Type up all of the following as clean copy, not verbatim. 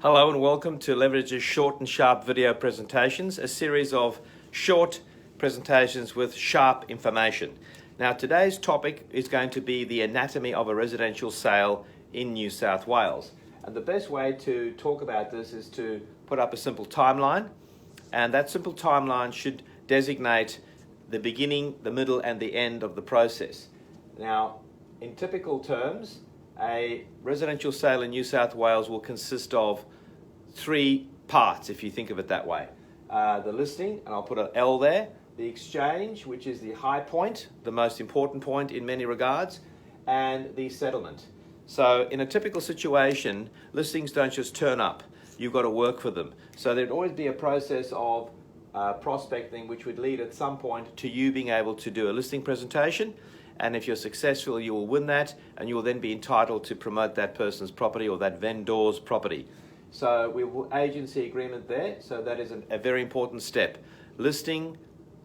Hello and welcome to Leverage's short and sharp video presentations, a series of short presentations with sharp information. Now today's topic is going to be the anatomy of a residential sale in New South Wales. And the best way to talk about this is to put up a simple timeline, and that simple timeline should designate the beginning, the middle and the end of the process. Now in typical terms, a residential sale in New South Wales will consist of three parts, if you think of it that way. The listing, and I'll put an L there, the exchange, which is the high point, the most important point in many regards, and the settlement. So in a typical situation, listings don't just turn up, you've got to work for them. So there'd always be a process of prospecting, which would lead at some point to you being able to do a listing presentation. And if you're successful, you will win that, and you will then be entitled to promote that person's property or that vendor's property. So we will agency agreement there, so that is a very important step. Listing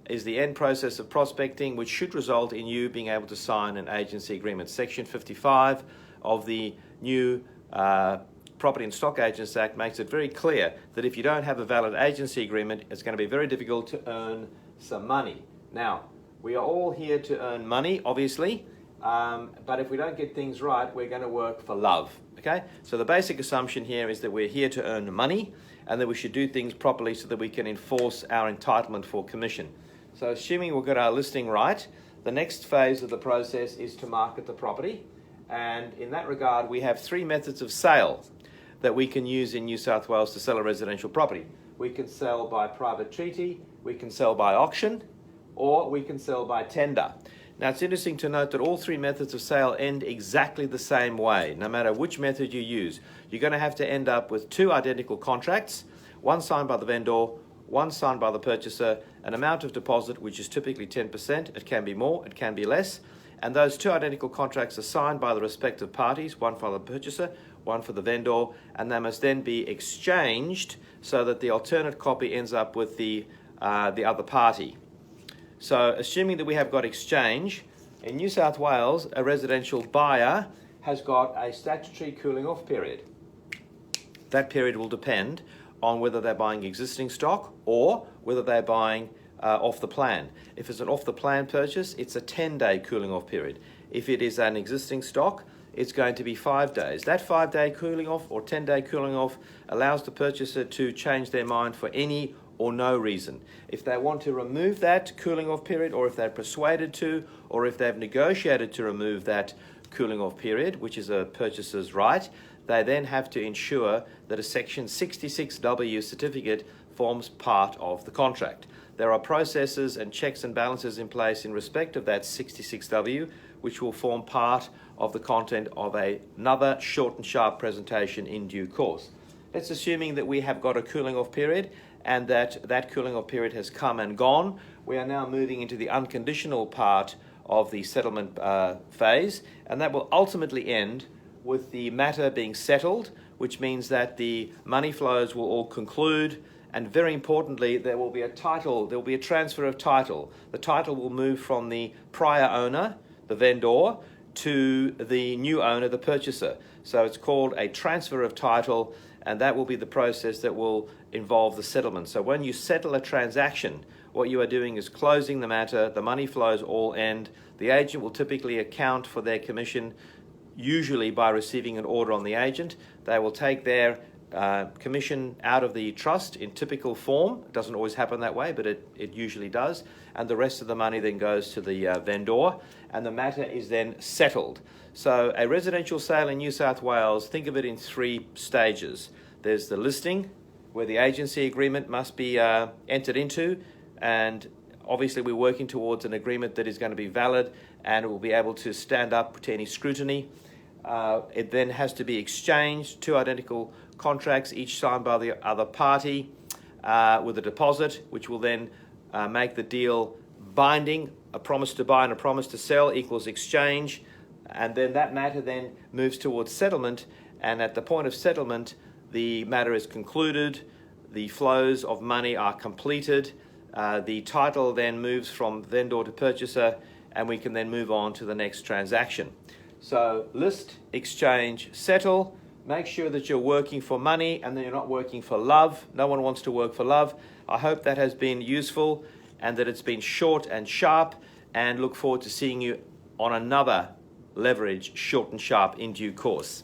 is the end process of prospecting, which should result in you being able to sign an agency agreement. Section 55 of the new Property and Stock Agents Act makes it very clear that if you don't have a valid agency agreement, it's going to be very difficult to earn some money. Now, we are all here to earn money, obviously, but if we don't get things right, we're going to work for love, okay? So the basic assumption here is that we're here to earn money and that we should do things properly so that we can enforce our entitlement for commission. So assuming we've got our listing right, the next phase of the process is to market the property. And in that regard, we have three methods of sale that we can use in New South Wales to sell a residential property. We can sell by private treaty, we can sell by auction, or we can sell by tender. Now it's interesting to note that all three methods of sale end exactly the same way. No matter which method you use, you're going to have to end up with two identical contracts, one signed by the vendor, one signed by the purchaser, an amount of deposit which is typically 10%, it can be more, it can be less, and those two identical contracts are signed by the respective parties, one for the purchaser, one for the vendor, and they must then be exchanged so that the alternate copy ends up with the other party. So assuming that we have got exchange, in New South Wales, a residential buyer has got a statutory cooling off period. That period will depend on whether they're buying existing stock or whether they're buying off the plan. If it's an off the plan purchase, it's a 10-day cooling off period. If it is an existing stock, it's going to be 5 days. That 5-day cooling off or 10-day cooling off allows the purchaser to change their mind for any or no reason. If they want to remove that cooling off period, or if they're persuaded to, or if they've negotiated to remove that cooling off period, which is a purchaser's right, they then have to ensure that a Section 66W certificate forms part of the contract. There are processes and checks and balances in place in respect of that 66W, which will form part of the content of another short and sharp presentation in due course. Let's assuming that we have got a cooling off period and that cooling off period has come and gone. We are now moving into the unconditional part of the settlement phase, and that will ultimately end with the matter being settled, which means that the money flows will all conclude, and very importantly, there will be a transfer of title. The title will move from the prior owner, the vendor, to the new owner, the purchaser. So it's called a transfer of title, and that will be the process that will involve the settlement. So when you settle a transaction, what you are doing is closing the matter, the money flows all end. The agent will typically account for their commission, usually by receiving an order on the agent. They will take their commission out of the trust in typical form. It doesn't always happen that way, but it usually does. And the rest of the money then goes to the vendor, and the matter is then settled. So a residential sale in New South Wales, think of it in three stages. There's the listing, where the agency agreement must be entered into, and obviously we're working towards an agreement that is going to be valid and will be able to stand up to any scrutiny. It then has to be exchanged, two identical contracts, each signed by the other party, with a deposit, which will then make the deal binding. A promise to buy and a promise to sell equals exchange, and then that matter then moves towards settlement, and at the point of settlement, the matter is concluded, the flows of money are completed, the title then moves from vendor to purchaser, and we can then move on to the next transaction. So list, exchange, settle, Make sure that you're working for money and that you're not working for love. No one wants to work for love. I hope that has been useful and that it's been short and sharp, and look forward to seeing you on another Leverage Short and Sharp in due course.